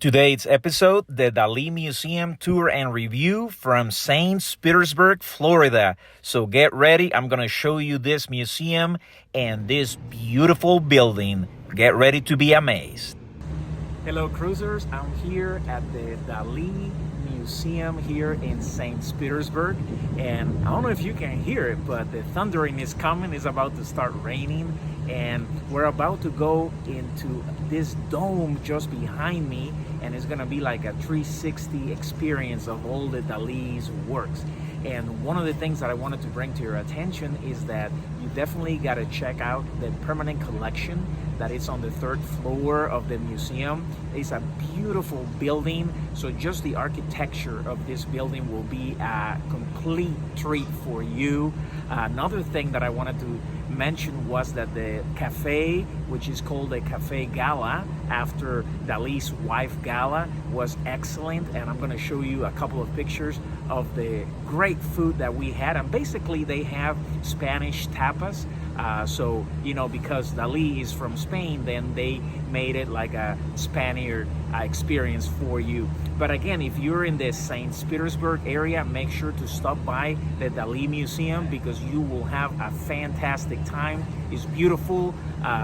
Today's episode, the Dalí Museum Tour and Review from St. Petersburg, Florida. So get ready. I'm going to show you this museum and this beautiful building. Get ready to be amazed. Hello, cruisers. I'm here at the Dalí Museum here in St. Petersburg. And I don't know if you can hear it, but the thundering is coming. It's about to start raining. And we're about to go into this dome just behind me, and it's gonna be like a 360 experience of all the Dalí's works. And one of the things that I wanted to bring to your attention is that you definitely gotta check out the permanent collection that is on the third floor of the museum. It's a beautiful building, so just the architecture of this building will be a complete treat for you. Another thing that I wanted to mention was that the cafe, which is called the Cafe Gala, after Dalí's wife Gala, was excellent, and I'm going to show you a couple of pictures of the great food that we had. And basically they have Spanish tapas, so you know, because Dalí is from Spain, then they made it like a Spaniard experience for you. But again, if you're in the St. Petersburg area, make sure to stop by the Dalí Museum because you will have a fantastic time. It's beautiful.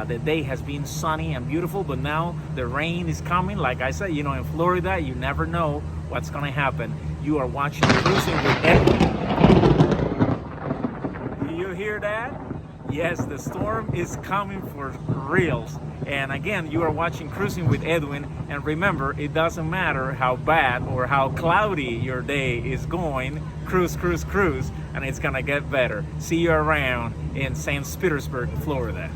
The day has been sunny and beautiful, but now the rain is coming. Like I said, you know, in Florida, you never know what's gonna happen. You are watching Cruising with Edwin. Do you hear that? Yes, the storm is coming for reals. And again, you are watching Cruising with Edwin, and remember, it doesn't matter how bad or how cloudy your day is going, cruise, cruise, cruise, and it's gonna get better. See you around in St. Petersburg, Florida.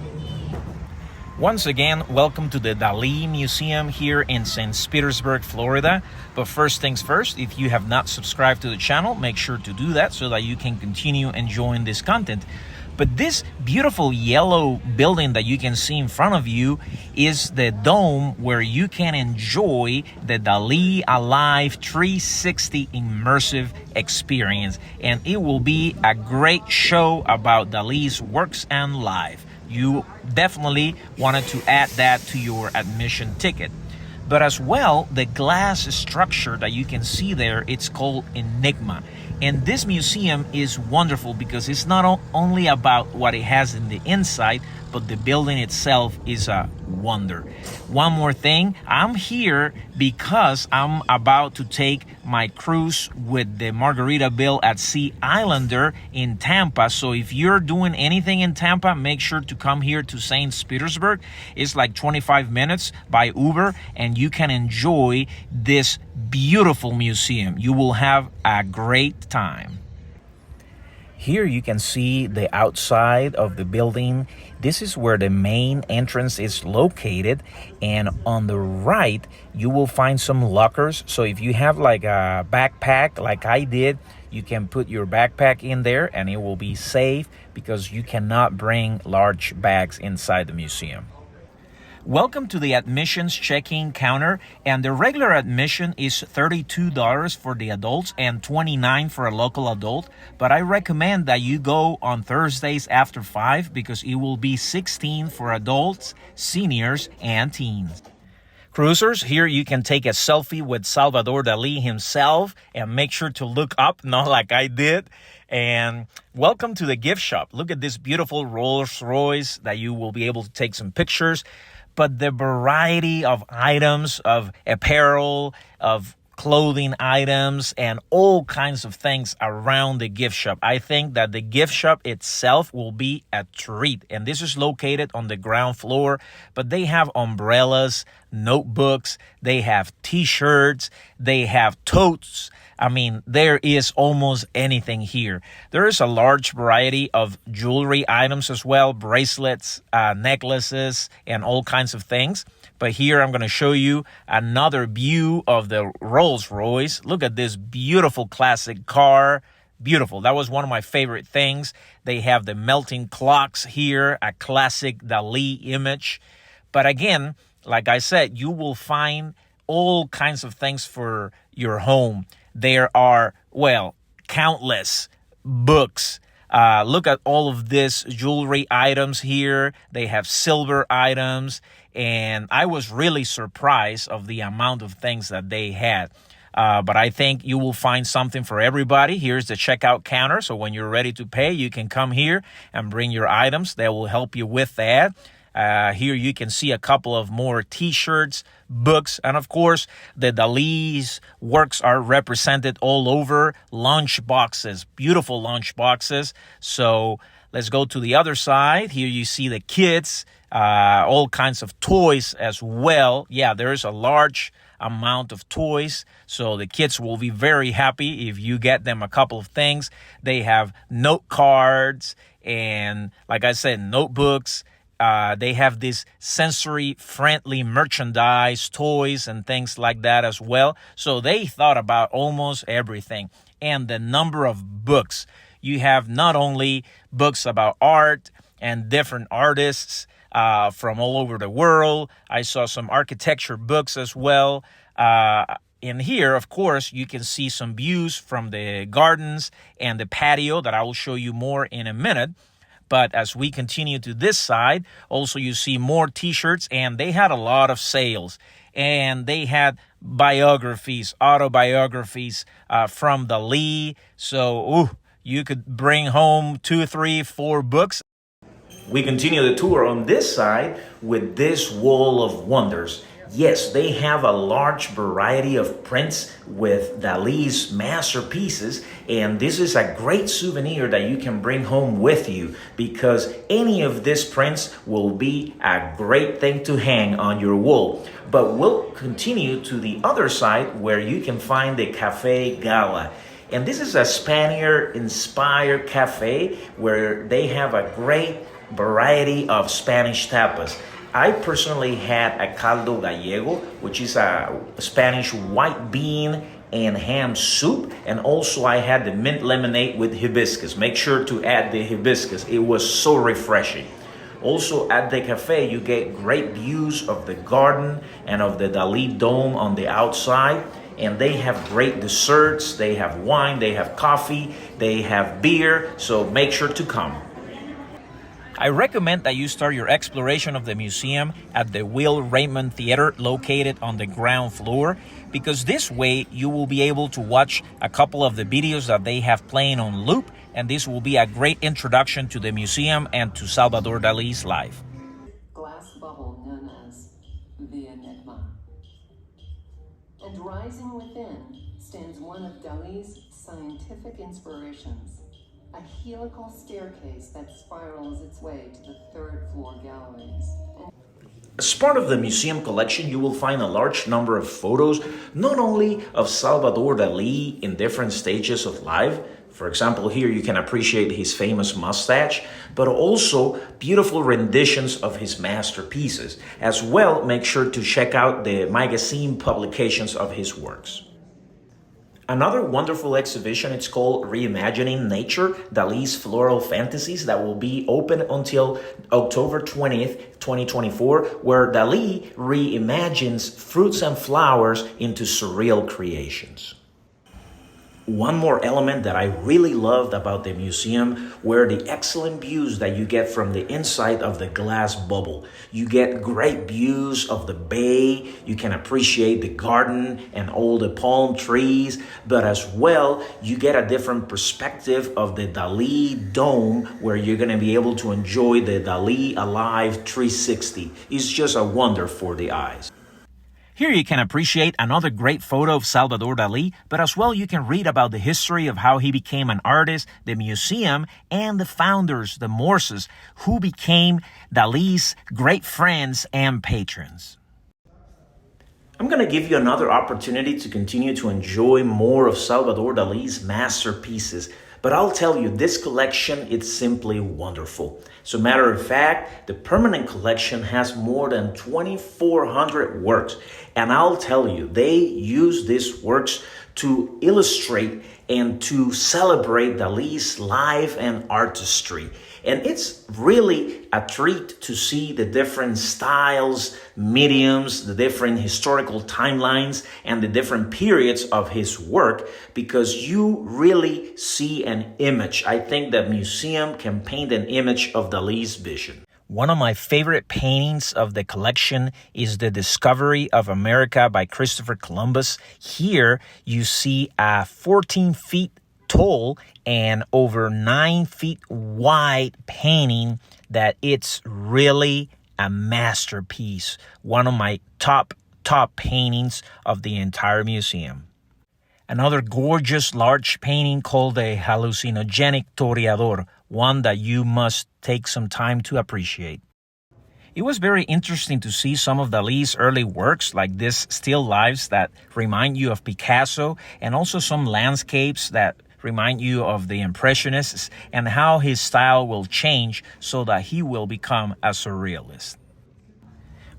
Once again, welcome to the Dalí Museum here in St. Petersburg, Florida. But first things first, if you have not subscribed to the channel, make sure to do that so that you can continue enjoying this content. But this beautiful yellow building that you can see in front of you is the dome where you can enjoy the Dalí Alive 360 immersive experience. And it will be a great show about Dalí's works and life. You definitely wanted to add that to your admission ticket. But as well, the glass structure that you can see there, it's called Enigma. And this museum is wonderful because it's not only about what it has in the inside, but the building itself is a wonder. One more thing, I'm here because I'm about to take my cruise with the Margaritaville at Sea Islander in Tampa. So if you're doing anything in Tampa, make sure to come here to St. Petersburg. It's like 25 minutes by Uber, and you can enjoy this beautiful museum. You will have a great time. Here you can see the outside of the building. This is where the main entrance is located, and on the right you will find some lockers. So if you have like a backpack like I did, you can put your backpack in there and it will be safe because you cannot bring large bags inside the museum. Welcome to the admissions check-in counter, and the regular admission is $32 for the adults and $29 for a local adult, but I recommend that you go on Thursdays after 5 because it will be $16 for adults, seniors, and teens. Cruisers, here you can take a selfie with Salvador Dalí himself and make sure to look up, not like I did. And welcome to the gift shop. Look at this beautiful Rolls Royce that you will be able to take some pictures. But the variety of items, of apparel, of clothing items, and all kinds of things around the gift shop. I think that the gift shop itself will be a treat. And this is located on the ground floor, but they have umbrellas, notebooks, they have t-shirts, they have totes. I mean, there is almost anything here. There is a large variety of jewelry items as well, bracelets, necklaces, and all kinds of things. But here I'm going to show you another view of the Rolls Royce. Look at this beautiful classic car. Beautiful. That was one of my favorite things. They have the melting clocks here, a classic Dalí image. But again, like I said, you will find all kinds of things for your home. There are, well, countless books. Look at all of this jewelry items here. They have silver items and I was really surprised of the amount of things that they had. But I think you will find something for everybody. Here's the checkout counter. So when you're ready to pay, you can come here and bring your items. They will help you with that. Here you can see a couple of more t-shirts, books, and of course, the Dali's works are represented all over. Lunch boxes, beautiful lunch boxes. So let's go to the other side. Here you see the kids, all kinds of toys as well. Yeah, there's a large amount of toys, so the kids will be very happy if you get them a couple of things. They have note cards and, like I said, notebooks. They have this sensory-friendly merchandise, toys, and things like that as well. So they thought about almost everything. And the number of books. You have not only books about art and different artists, from all over the world. I saw some architecture books as well. In here, of course, you can see some views from the gardens and the patio that I will show you more in a minute. But as we continue to this side, also you see more t-shirts, and they had a lot of sales. And they had biographies, autobiographies from Dalí. So you could bring home 2, 3, 4 books. We continue the tour on this side with this wall of wonders. Yes, they have a large variety of prints with Dalí's masterpieces, and this is a great souvenir that you can bring home with you, because any of these prints will be a great thing to hang on your wall. But we'll continue to the other side where you can find the Café Gala. And this is a Spaniard-inspired cafe where they have a great variety of Spanish tapas. I personally had a caldo gallego, which is a Spanish white bean and ham soup, and also I had the mint lemonade with hibiscus. Make sure to add the hibiscus. It was so refreshing. Also at the cafe, you get great views of the garden and of the Dalí dome on the outside. And they have great desserts, they have wine, they have coffee, they have beer, so make sure to come. I recommend that you start your exploration of the museum at the Will Raymond Theater located on the ground floor, because this way you will be able to watch a couple of the videos that they have playing on loop, and this will be a great introduction to the museum and to Salvador Dalí's life. Glass bubble known as the Enigma. And rising within stands one of Dalí's scientific inspirations, a helical staircase that spirals its way to the third floor galleries. As part of the museum collection, you will find a large number of photos, not only of Salvador Dalí in different stages of life. For example, here you can appreciate his famous mustache, but also beautiful renditions of his masterpieces. As well, make sure to check out the magazine publications of his works. Another wonderful exhibition, it's called Reimagining Nature, Dalí's Floral Fantasies, that will be open until October 20th, 2024, where Dalí reimagines fruits and flowers into surreal creations. One more element that I really loved about the museum were the excellent views that you get from the inside of the glass bubble. You get great views of the bay, you can appreciate the garden and all the palm trees, but as well, you get a different perspective of the Dalí dome where you're going to be able to enjoy the Dalí Alive 360. It's just a wonder for the eyes. Here you can appreciate another great photo of Salvador Dalí, but as well you can read about the history of how he became an artist, the museum, and the founders, the Morses, who became Dalí's great friends and patrons. I'm going to give you another opportunity to continue to enjoy more of Salvador Dalí's masterpieces. But I'll tell you, this collection, it's simply wonderful. As a matter of fact, the permanent collection has more than 2,400 works. And I'll tell you, they use these works to illustrate and to celebrate Dalí's life and artistry. And it's really a treat to see the different styles, mediums, the different historical timelines, and the different periods of his work, because you really see an image. I think the museum can paint an image of Dalí's vision. One of my favorite paintings of the collection is The Discovery of America by Christopher Columbus. Here you see a 14 feet tall and over 9 feet wide painting that it's really a masterpiece. One of my top paintings of the entire museum. Another gorgeous large painting called a hallucinogenic toreador, one that you must take some time to appreciate. It was very interesting to see some of Dali's early works, like this still lifes that remind you of Picasso, and also some landscapes that remind you of the Impressionists, and how his style will change so that he will become a surrealist.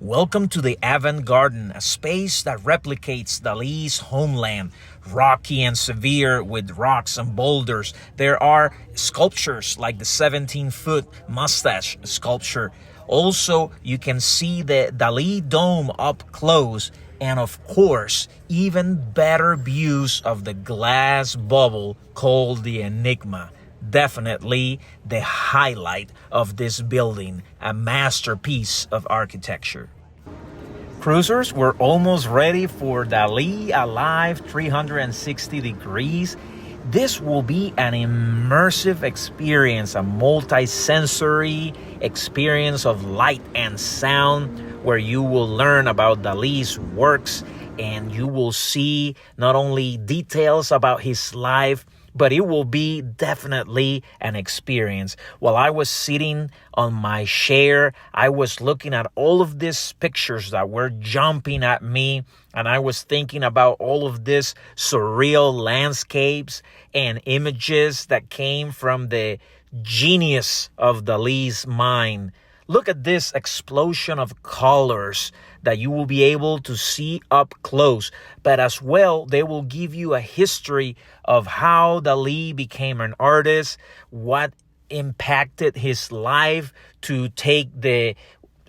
Welcome to the Avant Garden, a space that replicates Dali's homeland, rocky and severe with rocks and boulders. There are sculptures like the 17-foot mustache sculpture. Also, you can see the Dali dome up close, and of course, even better views of the glass bubble called the Enigma. Definitely the highlight of this building, a masterpiece of architecture. Cruisers, we're almost ready for Dali Alive 360 degrees. This will be an immersive experience, a multi-sensory experience of light and sound, where you will learn about Dali's works and you will see not only details about his life, but it will be definitely an experience. While I was sitting on my chair, I was looking at all of these pictures that were jumping at me, and I was thinking about all of these surreal landscapes and images that came from the genius of Dali's mind. Look at this explosion of colors that you will be able to see up close, but as well, they will give you a history of how Dali became an artist, what impacted his life to take the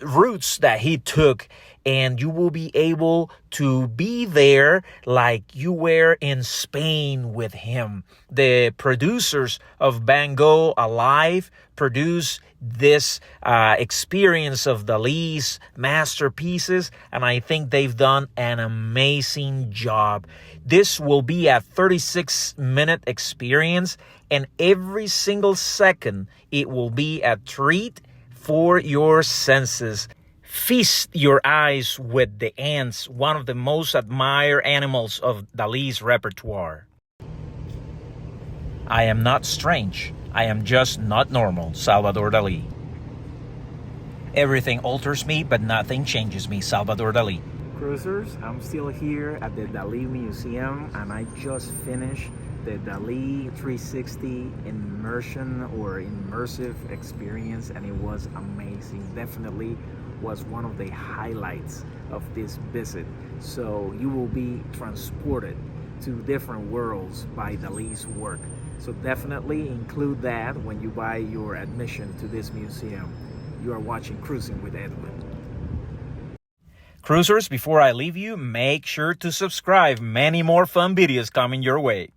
routes that he took, and you will be able to be there like you were in Spain with him. The producers of Van Gogh Alive produced this experience of Dali's masterpieces, and I think they've done an amazing job. This will be a 36-minute experience, and every single second it will be a treat for your senses. Feast your eyes with the ants, one of the most admired animals of Dali's repertoire. I am not strange. I am just not normal. Salvador Dali. Everything alters me, but nothing changes me. Salvador Dali. Cruisers, I'm still here at the Dali Museum, and I just finished the Dali 360 immersion or immersive experience, and it was amazing. Definitely was one of the highlights of this visit. So you will be transported to different worlds by Dali's work. So definitely include that when you buy your admission to this museum. You are watching Cruising with Edwin. Cruisers, before I leave you, make sure to subscribe. Many more fun videos coming your way.